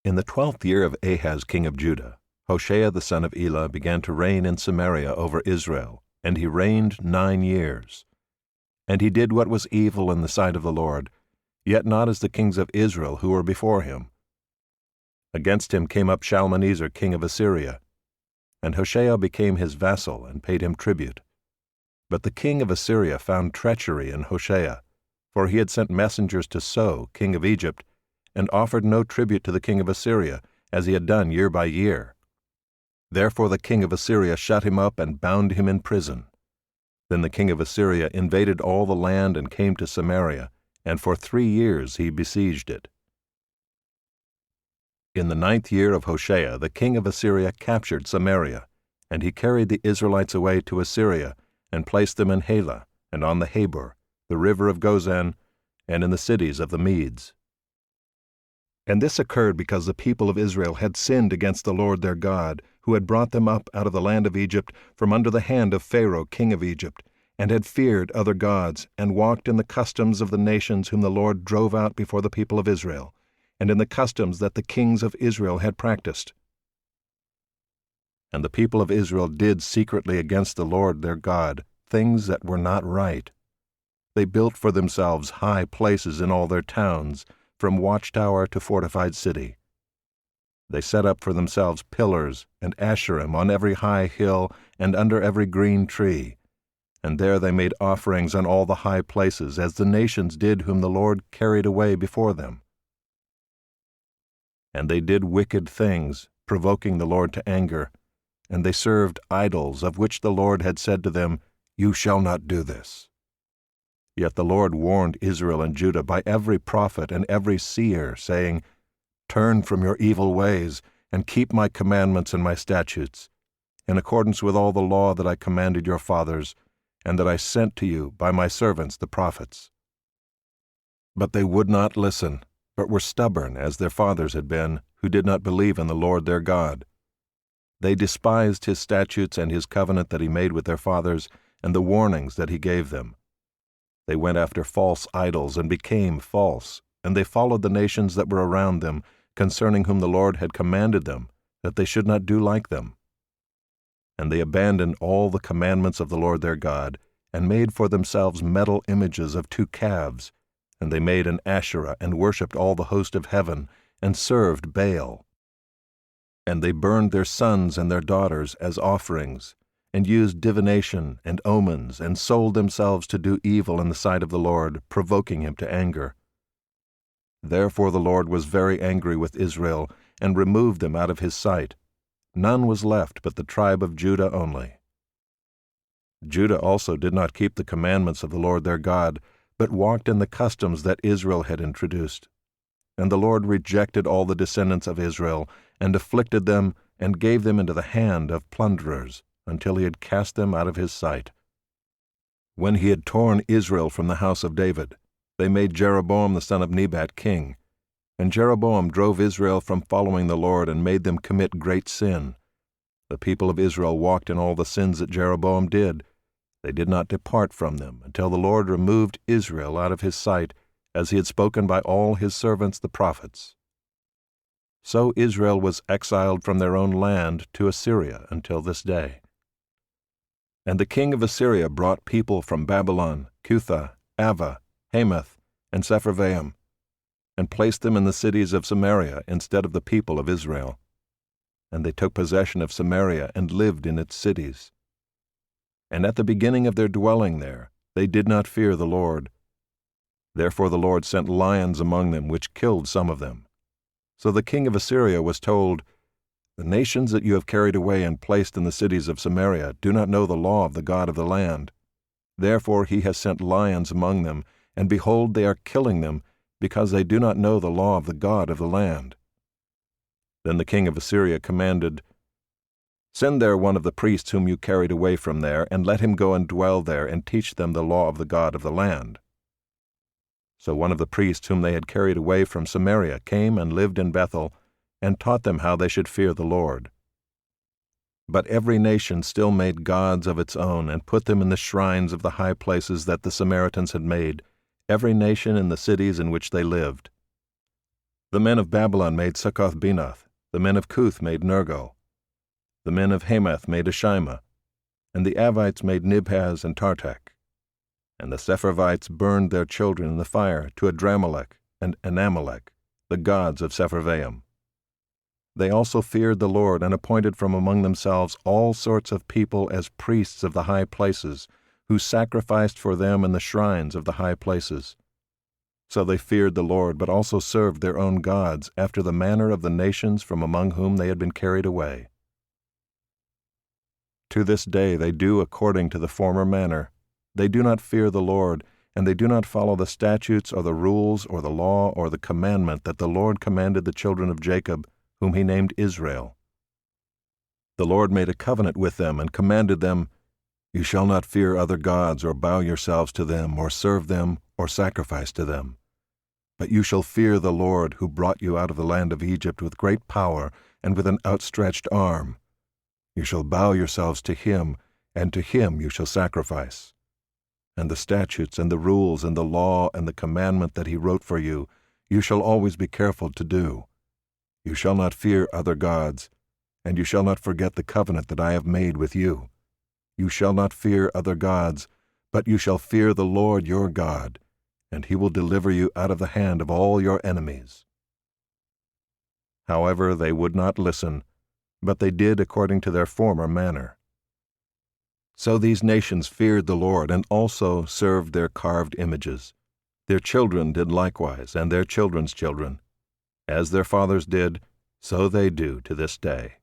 In the 12th year of Ahaz king of Judah, Hoshea the son of Elah began to reign in Samaria over Israel, and he reigned 9 years. And he did what was evil in the sight of the Lord, yet not as the kings of Israel who were before him. Against him came up Shalmaneser king of Assyria, and Hoshea became his vassal and paid him tribute. But the king of Assyria found treachery in Hoshea, for he had sent messengers to So king of Egypt, and offered no tribute to the king of Assyria, as he had done year by year. Therefore the king of Assyria shut him up and bound him in prison. Then the king of Assyria invaded all the land and came to Samaria, and for 3 years he besieged it. In the 9th year of Hoshea the king of Assyria captured Samaria, and he carried the Israelites away to Assyria, and placed them in Halah, and on the Habor, the river of Gozan, and in the cities of the Medes. And this occurred because the people of Israel had sinned against the Lord their God, who had brought them up out of the land of Egypt from under the hand of Pharaoh king of Egypt, and had feared other gods, and walked in the customs of the nations whom the Lord drove out before the people of Israel, and in the customs that the kings of Israel had practiced. And the people of Israel did secretly against the Lord their God things that were not right. They built for themselves high places in all their towns, from watchtower to fortified city. They set up for themselves pillars and asherim on every high hill and under every green tree, and there they made offerings on all the high places, as the nations did whom the Lord carried away before them. And they did wicked things, provoking the Lord to anger, and they served idols, of which the Lord had said to them, "You shall not do this." Yet the Lord warned Israel and Judah by every prophet and every seer, saying, "Turn from your evil ways, and keep my commandments and my statutes, in accordance with all the law that I commanded your fathers, and that I sent to you by my servants the prophets." But they would not listen, but were stubborn, as their fathers had been, who did not believe in the Lord their God. They despised his statutes and his covenant that he made with their fathers, and the warnings that he gave them. They went after false idols and became false, and they followed the nations that were around them, concerning whom the Lord had commanded them, that they should not do like them. And they abandoned all the commandments of the Lord their God, and made for themselves metal images of 2 calves, and they made an Asherah, and worshipped all the host of heaven, and served Baal. And they burned their sons and their daughters as offerings, and used divination and omens, and sold themselves to do evil in the sight of the Lord, provoking him to anger. Therefore the Lord was very angry with Israel, and removed them out of his sight. None was left but the tribe of Judah only. Judah also did not keep the commandments of the Lord their God, but walked in the customs that Israel had introduced. And the Lord rejected all the descendants of Israel, and afflicted them, and gave them into the hand of plunderers, until he had cast them out of his sight. When he had torn Israel from the house of David, they made Jeroboam the son of Nebat king. And Jeroboam drove Israel from following the Lord, and made them commit great sin. The people of Israel walked in all the sins that Jeroboam did. They did not depart from them, until the Lord removed Israel out of his sight, as he had spoken by all his servants the prophets. So Israel was exiled from their own land to Assyria until this day. And the king of Assyria brought people from Babylon, Cuthah, Ava, Hamath, and Sepharvaim, and placed them in the cities of Samaria instead of the people of Israel. And they took possession of Samaria and lived in its cities. And at the beginning of their dwelling there, they did not fear the Lord. Therefore the Lord sent lions among them, which killed some of them. So the king of Assyria was told, "The nations that you have carried away and placed in the cities of Samaria do not know the law of the God of the land. Therefore he has sent lions among them, and behold, they are killing them, because they do not know the law of the God of the land." Then the king of Assyria commanded, "Send there one of the priests whom you carried away from there, and let him go and dwell there, and teach them the law of the God of the land." So one of the priests whom they had carried away from Samaria came and lived in Bethel, and taught them how they should fear the Lord. But every nation still made gods of its own, and put them in the shrines of the high places that the Samaritans had made, every nation in the cities in which they lived. The men of Babylon made Succoth-Benoth, the men of Cuth made Nergal, the men of Hamath made Ashima, and the Avites made Nibhaz and Tartak. And the Sepharvites burned their children in the fire to Adramelech and Anamelech, the gods of Sepharvaim. They also feared the Lord and appointed from among themselves all sorts of people as priests of the high places, who sacrificed for them in the shrines of the high places. So they feared the Lord, but also served their own gods, after the manner of the nations from among whom they had been carried away. To this day they do according to the former manner. They do not fear the Lord, and they do not follow the statutes or the rules or the law or the commandment that the Lord commanded the children of Jacob, whom he named Israel. The Lord made a covenant with them and commanded them, "You shall not fear other gods or bow yourselves to them or serve them or sacrifice to them. But you shall fear the Lord, who brought you out of the land of Egypt with great power and with an outstretched arm. You shall bow yourselves to him, and to him you shall sacrifice. And the statutes and the rules and the law and the commandment that he wrote for you, you shall always be careful to do. You shall not fear other gods, and you shall not forget the covenant that I have made with you. You shall not fear other gods, but you shall fear the Lord your God, and he will deliver you out of the hand of all your enemies." However, they would not listen, but they did according to their former manner. So these nations feared the Lord, and also served their carved images. Their children did likewise, and their children's children. As their fathers did, so they do to this day.